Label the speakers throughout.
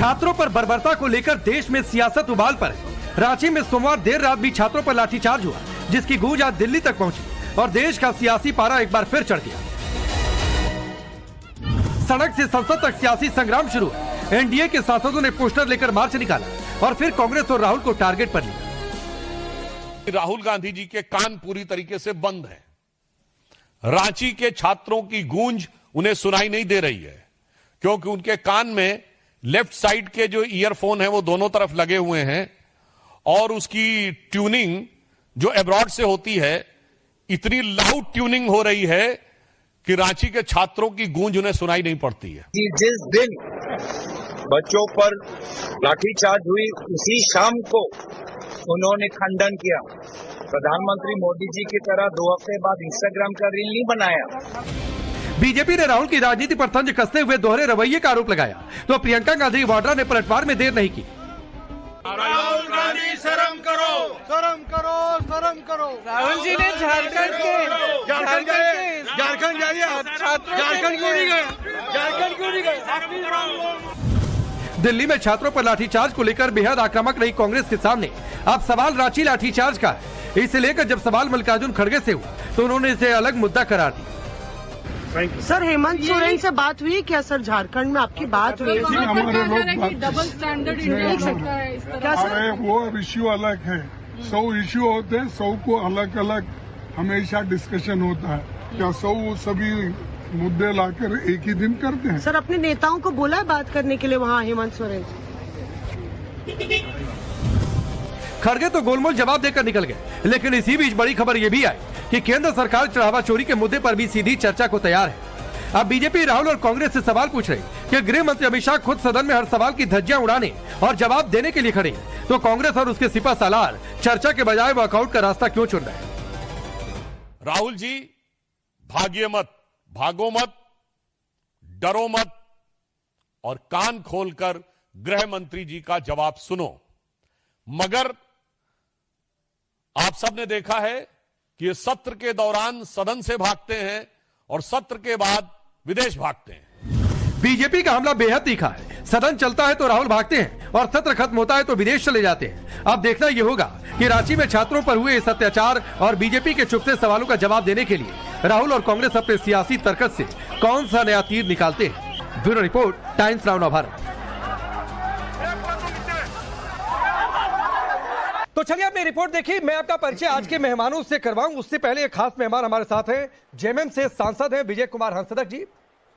Speaker 1: छात्रों पर बर्बरता को लेकर देश में सियासत उबाल पर है। रांची में सोमवार देर रात भी छात्रों पर लाठीचार्ज हुआ, जिसकी गूंज आज दिल्ली तक पहुंची और देश का सियासी पारा एक बार फिर चढ़ गया। सड़क से संसद तक सियासी संग्राम शुरू हुआ। एनडीए के सांसदों ने पोस्टर लेकर मार्च निकाला और फिर कांग्रेस और राहुल को टारगेट पर लिया।
Speaker 2: राहुल गांधी जी के कान पूरी तरीके से बंद हैं। रांची के छात्रों की गूंज उन्हें सुनाई नहीं दे रही है, क्योंकि उनके कान में लेफ्ट साइड के जो ईयरफोन है वो दोनों तरफ लगे हुए हैं और उसकी ट्यूनिंग जो अब्रॉड से होती है, इतनी लाउड ट्यूनिंग हो रही है कि रांची के छात्रों की गूंज उन्हें सुनाई नहीं पड़ती है।
Speaker 3: जिस दिन बच्चों पर लाठीचार्ज हुई उसी शाम को उन्होंने खंडन किया। प्रधानमंत्री मोदी जी की तरह 2 हफ्ते बाद इंस्टाग्राम का रील नहीं बनाया।
Speaker 1: बीजेपी ने राहुल की राजनीति पर तंज कसते हुए दोहरे रवैये का आरोप लगाया, तो प्रियंका गांधी वाड्रा ने पलटवार में देर नहीं की।
Speaker 4: राहुल गांधी शर्म करो, शर्म करो, शर्म करो।
Speaker 5: राहुल जी ने झारखंड क्यों नहीं गए?
Speaker 1: दिल्ली में छात्रों पर लाठीचार्ज को लेकर बेहद आक्रामक रही कांग्रेस के सामने अब सवाल रांची लाठीचार्ज का है। इसे लेकर जब सवाल मल्लिकार्जुन खड़गे से हुआ तो उन्होंने इसे अलग मुद्दा करार दिया।
Speaker 5: सर, हेमंत सोरेन से बात हुई क्या? सर, झारखंड में आपकी बात हुई?
Speaker 6: हमारे लोग
Speaker 5: डबल स्टैंडर्ड देख सकता है क्या सर?
Speaker 6: वो इश्यू अलग है, 100 इश्यू होते हैं, 100 को अलग अलग हमेशा डिस्कशन होता है। क्या 100 सभी मुद्दे लाकर एक ही दिन करते हैं?
Speaker 5: सर, अपने नेताओं को बोला है बात करने के लिए वहाँ हेमंत सोरेन?
Speaker 1: खड़गे तो गोलमोल जवाब देकर निकल गए, लेकिन इसी बीच बड़ी खबर ये भी आई कि केंद्र सरकार चढ़ावा चोरी के मुद्दे पर भी सीधी चर्चा को तैयार है। अब बीजेपी राहुल और कांग्रेस से सवाल पूछ रही कि गृह मंत्री अमित शाह खुद सदन में हर सवाल की धज्जियां उड़ाने और जवाब देने के लिए खड़े हैं, तो कांग्रेस और उसके सिपा सालार चर्चा के बजाय वॉकआउट का रास्ता क्यों चुन रहे हैं?
Speaker 2: राहुल जी, भागिए मत, भागो मत, डरो मत और कान खोलकर गृह मंत्री जी का जवाब सुनो। मगर आप सबने देखा है कि ये सत्र के दौरान सदन से भागते हैं और सत्र के बाद विदेश भागते हैं।
Speaker 1: बीजेपी का हमला बेहद तीखा है। सदन चलता है तो राहुल भागते हैं और सत्र खत्म होता है तो विदेश चले जाते हैं। अब देखना यह होगा कि रांची में छात्रों पर हुए इस अत्याचार और बीजेपी के चुभते सवालों का जवाब देने के लिए राहुल और कांग्रेस अपने सियासी तर्कत से कौन सा नया तीर निकालते हैं। Bureau report, times now Bharat. तो चलिए आपने रिपोर्ट देखी। मैं आपका परिचय आज के मेहमानों से करवाऊं, उससे पहले एक खास मेहमान हमारे साथ हैं। जेएमएम से सांसद हैं विजय कुमार हंसदक जी।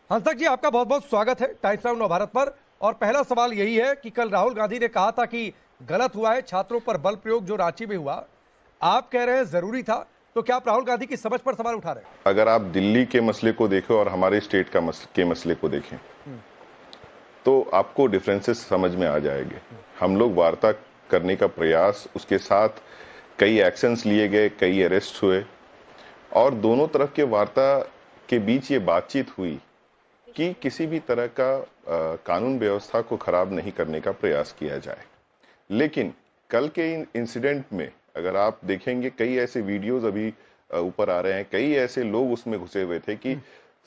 Speaker 1: हंसदक जी, आपका बहुत बहुत स्वागत है टाइम्स नाउ भारत पर। और पहला सवाल यही है कि कल राहुल गांधी ने कहा था कि गलत हुआ है छात्रों पर बल प्रयोग जो रांची में हुआ, आप कह रहे हैं जरूरी था, तो क्या आप राहुल गांधी की समझ पर सवाल उठा रहे हैं?
Speaker 7: अगर आप दिल्ली के मसले को देखें और हमारे स्टेट के मसले को देखें तो आपको डिफरेंसेस समझ में आ जाएंगे। हम लोग वार्ता करने का प्रयास, उसके साथ कई एक्शंस लिए गए, कई अरेस्ट हुए और दोनों तरफ के वार्ता के बीच ये बातचीत हुई कि किसी भी तरह का कानून व्यवस्था को खराब नहीं करने का प्रयास किया जाए। लेकिन कल के इंसिडेंट में अगर आप देखेंगे, कई ऐसे वीडियोस अभी ऊपर आ रहे हैं, कई ऐसे लोग उसमें घुसे हुए थे कि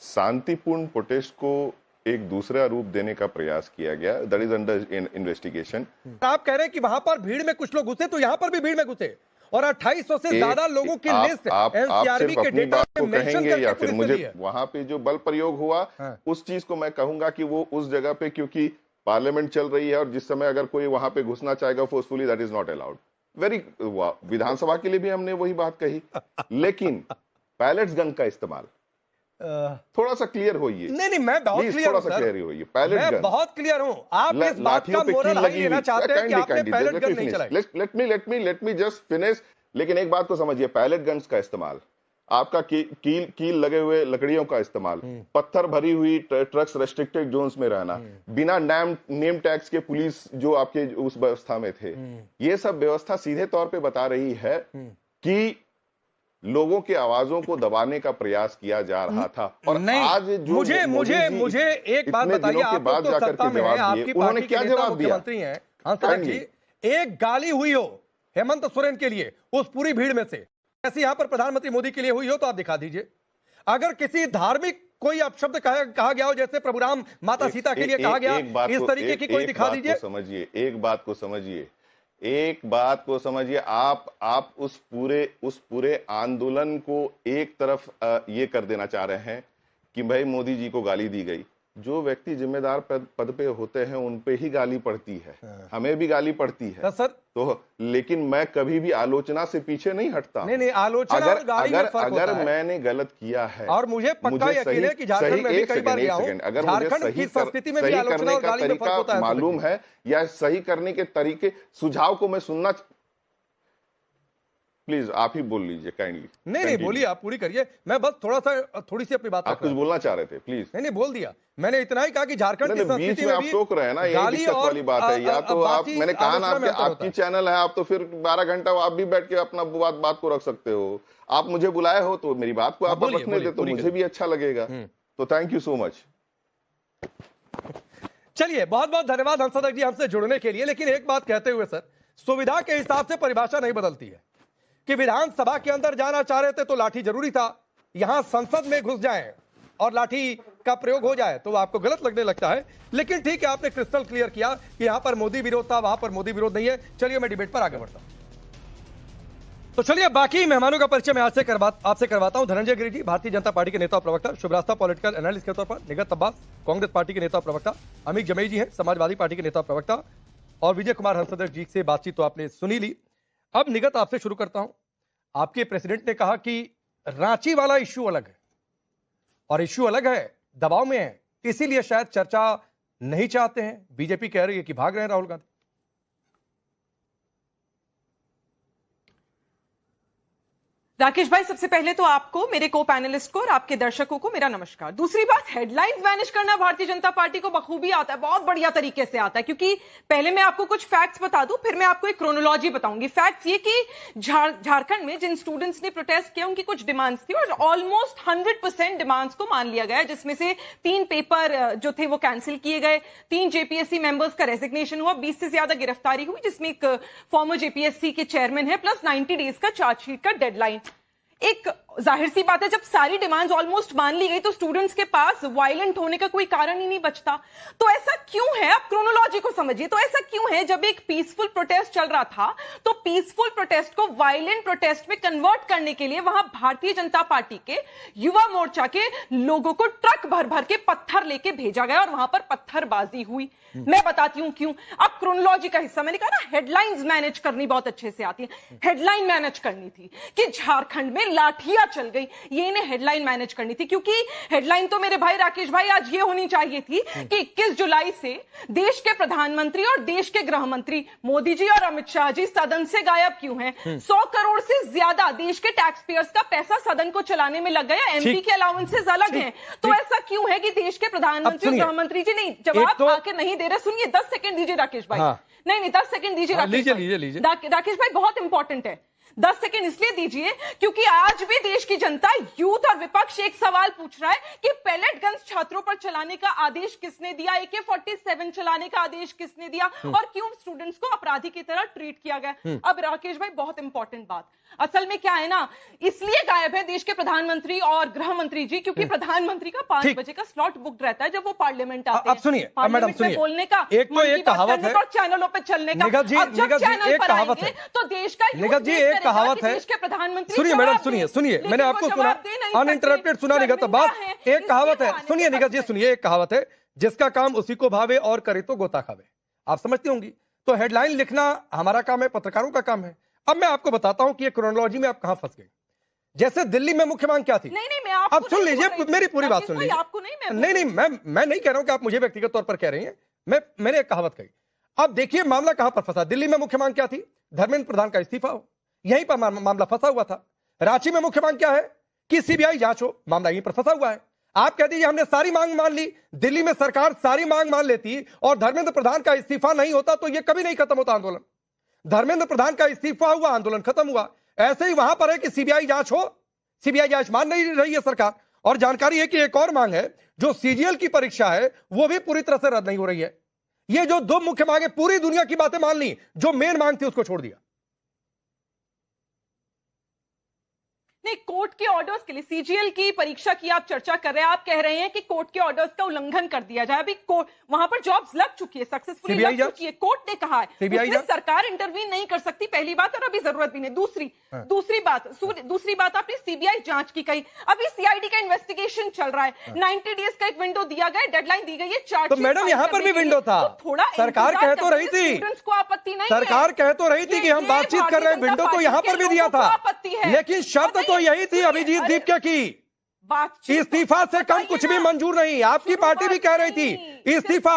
Speaker 7: शांतिपूर्ण प्रोटेस्ट को एक दूसरा रूप देने का प्रयास किया गया। That is under investigation.
Speaker 1: आप कह रहे हैं कि वहां पर भीड़ में कुछ लोग घुसे, तो यहाँ पर भी भीड़ में घुसे और 2800 से ज्यादा लोगों की लिस्ट
Speaker 7: आप सिर्फ अपनी बात को कहेंगे या फिर मुझे वहां पे जो बल प्रयोग हुआ उस चीज को मैं कहूंगा कि वो उस जगह पे, क्योंकि पार्लियामेंट चल रही है और जिस समय अगर कोई वहां पे घुसना चाहेगा forcefully, that is not allowed. विधानसभा के लिए भी हमने वही बात कही। लेकिन पैलेट्स गन का इस्तेमाल थोड़ा सा क्लियर होइए।
Speaker 1: नहीं, मैं बहुत क्लियर हूं सर।
Speaker 7: होइए, पैलेट गन,
Speaker 1: मैं बहुत क्लियर हूं। आप इस बात का मोरल हाई लेना चाहते हैं कि आपने पैलेट गन नहीं चलाई।
Speaker 7: Let me just finish. लेकिन एक बात को समझिए, पैलेट गन्स का इस्तेमाल, आपका कील लगे हुए लकड़ियों का इस्तेमाल, पत्थर भरी हुई ट्रक्स रेस्ट्रिक्टेड जोन्स में रहना, बिना नेम टैग्स के पुलिस जो आपके उस व्यवस्था में थे, ये सब व्यवस्था सीधे तौर पे बता रही है कि लोगों की आवाजों को दबाने का प्रयास किया जा रहा था। और आज जो
Speaker 1: मुझे एक बात बताइए, आप लोग तो सत्ता में हैं, आपकी पार्टी के नेता मुख्यमंत्री हैं, हंसदक जी, एक गाली हुई हो हेमंत सोरेन के लिए उस पूरी भीड़ में से, ऐसी यहां पर प्रधानमंत्री मोदी के लिए हुई हो तो आप दिखा दीजिए। अगर किसी धार्मिक कोई अपशब्द कहा गया हो, जैसे प्रभु राम माता सीता के लिए कहा गया, इस तरीके की कोई दिखा दीजिए।
Speaker 7: समझिए, एक बात को समझिए, आप उस पूरे आंदोलन को एक तरफ ये कर देना चाह रहे हैं कि भाई मोदी जी को गाली दी गई। जो व्यक्ति जिम्मेदार पद पे होते हैं उन पे ही गाली पड़ती है, हमें भी गाली पड़ती है
Speaker 1: सर।
Speaker 7: तो लेकिन मैं कभी भी आलोचना से पीछे नहीं हटता।
Speaker 1: नहीं, आलोचना और गाली में फर्क होता है।
Speaker 7: अगर मैंने गलत किया है
Speaker 1: और मुझे पक्का यकीन है कि झारखंड में भी कई बार गया हूं,
Speaker 7: अगर मुझे सही करने का तरीका मालूम है या सही करने के तरीके सुझाव को मैं सुनना, प्लीज आप ही बोल लीजिए काइंडली।
Speaker 1: नहीं बोलिए, आप पूरी करिए, मैं बस थोड़ी सी अपनी बात
Speaker 7: आप कुछ बोलना चाह रहे थे, प्लीज।
Speaker 1: नहीं बोल दिया, मैंने इतना ही कहा कि झारखंड की संस्कृति में
Speaker 7: आप टोक रहे हैं ना, यही दिक्कत वाली बात है। या तो आप, मैंने कहा ना आपकी चैनल है, आप तो फिर 12 घंटा आप भी बैठ के अपना बात को रख सकते हो। आप मुझे बुलाए हो तो मेरी बात को आप रखने दे तो मुझे भी अच्छा लगेगा। तो थैंक यू सो मच।
Speaker 1: चलिए, बहुत बहुत धन्यवाद हंसदक जी हमसे जुड़ने के लिए। लेकिन एक बात कहते हुए सर, सुविधा के हिसाब से परिभाषा नहीं बदलती है कि विधानसभा के अंदर जाना चाह रहे थे तो लाठी जरूरी था, यहां संसद में घुस जाएं और लाठी का प्रयोग हो जाए तो आपको गलत लगने लगता है। लेकिन ठीक है, आपने क्रिस्टल क्लियर किया कि यहां पर मोदी विरोध था, वहां पर मोदी विरोध नहीं है। चलिए, मैं डिबेट पर आगे बढ़ता हूं। तो चलिए, बाकी मेहमानों का परिचय मैं आपसे करवाता हूं। धनंजय गिरि जी, भारतीय जनता पार्टी के नेता और प्रवक्ता, शुभरास्ता पॉलिटिकल एनालिस्ट के तौर पर, निगत अब्बास, कांग्रेस पार्टी के नेता और प्रवक्ता, अमीक जमेई जी हैं, समाजवादी पार्टी के नेता और प्रवक्ता, और विजय कुमार हंसदक जी से बातचीत तो आपने सुनी ली। अब निगत आपसे शुरू करता हूं। आपके प्रेसिडेंट ने कहा कि रांची वाला इश्यू अलग है और इश्यू अलग है, दबाव में है, इसीलिए शायद चर्चा नहीं चाहते हैं। बीजेपी कह रही है कि भाग रहे हैं राहुल गांधी।
Speaker 8: राकेश भाई, सबसे पहले तो आपको, मेरे को पैनलिस्ट को और आपके दर्शकों को मेरा नमस्कार। दूसरी बात, हेडलाइंस मैनेज करना भारतीय जनता पार्टी को बखूबी आता है, बहुत बढ़िया तरीके से आता है। क्योंकि पहले मैं आपको कुछ फैक्ट्स बता दूं, फिर मैं आपको एक क्रोनोलॉजी बताऊंगी। फैक्ट्स ये कि झारखंड में जिन स्टूडेंट्स ने प्रोटेस्ट किया उनकी कुछ डिमांड्स थी और ऑलमोस्ट 100% डिमांड्स को मान लिया गया, जिसमें से 3 पेपर जो थे वो कैंसिल किए गए, 3 जेपीएससी मेंबर्स का रेजिग्नेशन हुआ, 20 से ज्यादा गिरफ्तारी हुई, जिसमें एक फॉर्मर जेपीएससी के चेयरमैन है, प्लस 90 डेज का चार्जशीट का डेडलाइन। एक जाहिर सी बात है, जब सारी डिमांड्स ऑलमोस्ट मान ली गई तो स्टूडेंट्स के पास वायलेंट होने का कोई कारण ही नहीं बचता। तो ऐसा क्यों है, आप क्रोनोलॉजी को समझिए। तो ऐसा क्यों है, जब एक पीसफुल प्रोटेस्ट चल रहा था तो पीसफुल प्रोटेस्ट को वायलेंट प्रोटेस्ट में कन्वर्ट करने के लिए वहां भारतीय जनता पार्टी के युवा मोर्चा के लोगों को ट्रक भर भर के पत्थर लेके भेजा गया और वहां पर पत्थरबाजी हुई। मैं बताती हूं क्यों। अब क्रोनोलॉजी का हिस्सा, मैंने कहा ना हेडलाइंस मैनेज करनी बहुत अच्छे से आती है। हेडलाइन मैनेज करनी थी कि झारखंड में लाठियां चल गई, ये इन्हें हेडलाइन मैनेज करनी थी। क्योंकि हेडलाइन तो मेरे भाई राकेश भाई आज ये होनी चाहिए थी कि 21 जुलाई से देश के प्रधानमंत्री और देश के गृह मंत्री मोदी जी और अमित शाह जी सदन से गायब क्यों हैं। 100 करोड़ से ज्यादा देश के टैक्स पेयर्स का पैसा सदन को चलाने में लग गया, एमपी के अलाउंसेस अलग हैं। तो ऐसा क्यों है कि देश के प्रधानमंत्री और गृह मंत्री जी नहीं जवाब आके नहीं दे रहे। सुनिए, 10 सेकंड दीजिए राकेश भाई। नहीं 10 सेकंड दीजिए राकेश भाई, बहुत इंपॉर्टेंट है। 10 सेकंड इसलिए दीजिए क्योंकि आज भी देश की जनता, यूथ और विपक्ष एक सवाल पूछ रहा है कि पैलेट गन्स छात्रों पर चलाने का आदेश किसने दिया, AK-47 चलाने का आदेश किसने दिया और क्यों स्टूडेंट्स को अपराधी की तरह ट्रीट किया गया। अब राकेश भाई, बहुत इंपॉर्टेंट बात, असल में क्या है ना, इसलिए गायब है देश के प्रधानमंत्री और गृह मंत्री जी क्योंकि प्रधानमंत्री का 5 बजे का स्लॉट बुक रहता है जब वो पार्लियामेंट आते हैं।
Speaker 1: अब सुनिए, मैडम सुनिए,
Speaker 8: बोलने का,
Speaker 1: एक तो एक कहावत है,
Speaker 8: चैनलों पर चलने का,
Speaker 1: निगत जी एक कहावत है,
Speaker 8: तो देश का
Speaker 1: निगत जी एक कहावत है,
Speaker 8: प्रधानमंत्री,
Speaker 1: सुनिए मैडम, सुनिए मैंने आपको सुना, अनइंटरप्टेड सुना निगत अब्बास। एक कहावत है, सुनिए निगत जी सुनिए, एक कहावत है, जिसका काम उसी को भावे और करे तो गोता खावे। आप समझती होंगी। तो हेडलाइन लिखना हमारा काम है, पत्रकारों का काम है। अब मैं आपको बताता हूं कि ये क्रोनोलॉजी में आप कहां फंस गए। जैसे दिल्ली में मुख्य मांग क्या थी,
Speaker 8: मैं आपको
Speaker 1: अब सुन लीजिए, मेरी पूरी बात सुन लीजिए।
Speaker 8: आपको
Speaker 1: नहीं, मैं नहीं कह रहा हूं कि आप मुझे व्यक्तिगत तौर पर कह रही हैं, मैंने एक कहावत कही। अब देखिए मामला कहां पर फंसा। दिल्ली में मुख्य मांग क्या थी, धर्मेंद्र प्रधान का इस्तीफा हो, यहीं पर मामला फंसा हुआ था। रांची में मुख्य मांग क्या है कि सीबीआई जांच हो, मामला यहीं पर फंसा हुआ है। आप कह दीजिए हमने सारी मांग मान ली, दिल्ली में सरकार सारी मांग मान लेती और धर्मेंद्र प्रधान का इस्तीफा नहीं होता तो यह कभी नहीं खत्म होता आंदोलन। धर्मेंद्र प्रधान का इस्तीफा हुआ, आंदोलन खत्म हुआ। ऐसे ही वहां पर है कि सीबीआई जांच हो, सीबीआई जांच मान नहीं रही है सरकार। और जानकारी है कि एक और मांग है, जो सीजीएल की परीक्षा है वो भी पूरी तरह से रद्द नहीं हो रही है। ये जो 2 मुख्य मांगे, पूरी दुनिया की बातें मान ली, जो मेन मांग थी उसको छोड़ दिया।
Speaker 8: नहीं, कोर्ट के ऑर्डर्स के लिए सीजीएल की परीक्षा की आप चर्चा कर रहे हैं, आप कह रहे हैं कि कोर्ट के ऑर्डर्स का उल्लंघन कर दिया जाए। अभी वहां पर जॉब्स लग चुकी है, सक्सेसफुली
Speaker 1: CBI
Speaker 8: लग चुकी है, कोर्ट ने कहा है,
Speaker 1: CBI
Speaker 8: उसमें सरकार इंटरवीन नहीं कर सकती, पहली बात, और अभी जरूरत भी नहीं। दूसरी बात आपने सीबीआई जांच की कही, अभी सीआईडी का इन्वेस्टिगेशन चल रहा है, 90 डेज का एक विंडो दिया गया, डेडलाइन दी गई है, चार्ज।
Speaker 1: तो मैडम यहाँ पर भी विंडो था,
Speaker 8: थोड़ा
Speaker 1: सरकार कह तो रही थी,
Speaker 8: स्टूडेंट्स को आपत्ति नहीं,
Speaker 1: सरकार कह तो रही थी कि हम बातचीत कर रहे हैं, विंडो तो यहाँ पर भी दिया था, लेकिन शर्त तो यही थी अभिजीत दीपके की, इस्तीफा से कम कुछ भी मंजूर नहीं। आपकी पार्टी भी कह रही थी इस्तीफा।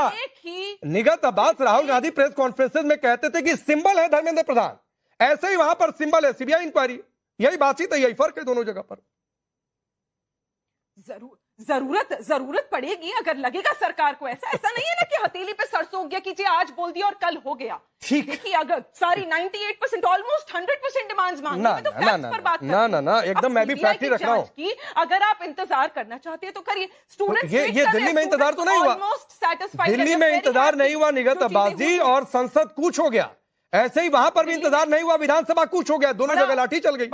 Speaker 1: निगत अब्बास राहुल गांधी प्रेस कॉन्फ्रेंस में कहते थे कि सिंबल है धर्मेंद्र प्रधान, ऐसे ही वहां पर सिंबल है सीबीआई इंक्वायरी। यही बातचीत है, यही फर्क है दोनों जगह पर।
Speaker 8: जरूरत पड़ेगी अगर लगेगा सरकार को, ऐसा नहीं है ना कि हथेली पे सरसों हो गया कि जी आज बोल दिया और कल हो गया।
Speaker 1: ठीक,
Speaker 8: देखिए अगर सारी 98% ऑलमोस्ट 100% डिमांड्स मांगी है तो फैक्ट्स पर बात
Speaker 1: ना एकदम मैं भी फैक्ट ही रख रहा हूं।
Speaker 8: अगर आप इंतजार करना चाहते हैं तो करिए। स्टूडेंट्स
Speaker 1: ये दिल्ली में इंतजार तो नहीं हुआ, दिल्ली में इंतजार नहीं हुआ निगत अब्बास जी, और संसद कूच हो गया। ऐसे ही वहां पर भी इंतजार नहीं हुआ, विधानसभा कूच हो गया, दोनों जगह लाठी चल गई।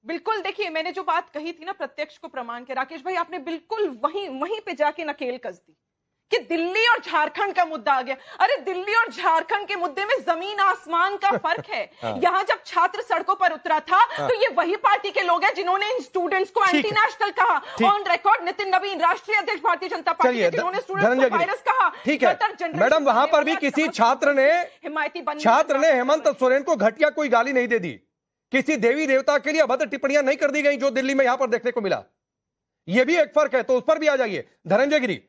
Speaker 1: बिल्कुल, देखिए मैंने जो बात कही थी ना प्रत्यक्ष को प्रमाण के, राकेश भाई आपने बिल्कुल वहीं पे जाके नकेल कस दी कि दिल्ली और झारखंड का मुद्दा आ गया। अरे दिल्ली और झारखंड के मुद्दे में जमीन आसमान का फर्क है। यहाँ जब छात्र सड़कों पर उतरा था तो ये वही पार्टी के लोग हैं जिन्होंने इन स्टूडेंट्स को एंटी नेशनल कहा। ऑन रिकॉर्ड नितिन नवीन, राष्ट्रीय अध्यक्ष भारतीय जनता पार्टी के, जिन्होंने स्टूडेंट्स को वायरस कहा। ठीक है मैडम, वहां पर भी किसी छात्र ने हेमंत सोरेन को घटिया कोई गाली नहीं दे दी, किसी देवी देवता के लिए अभद्र टिप्पणियां नहीं कर दी गई जो दिल्ली में यहां पर देखने को मिला। यह भी एक फर्क है, तो उस पर भी आ जाइए। धनंजय गिरी,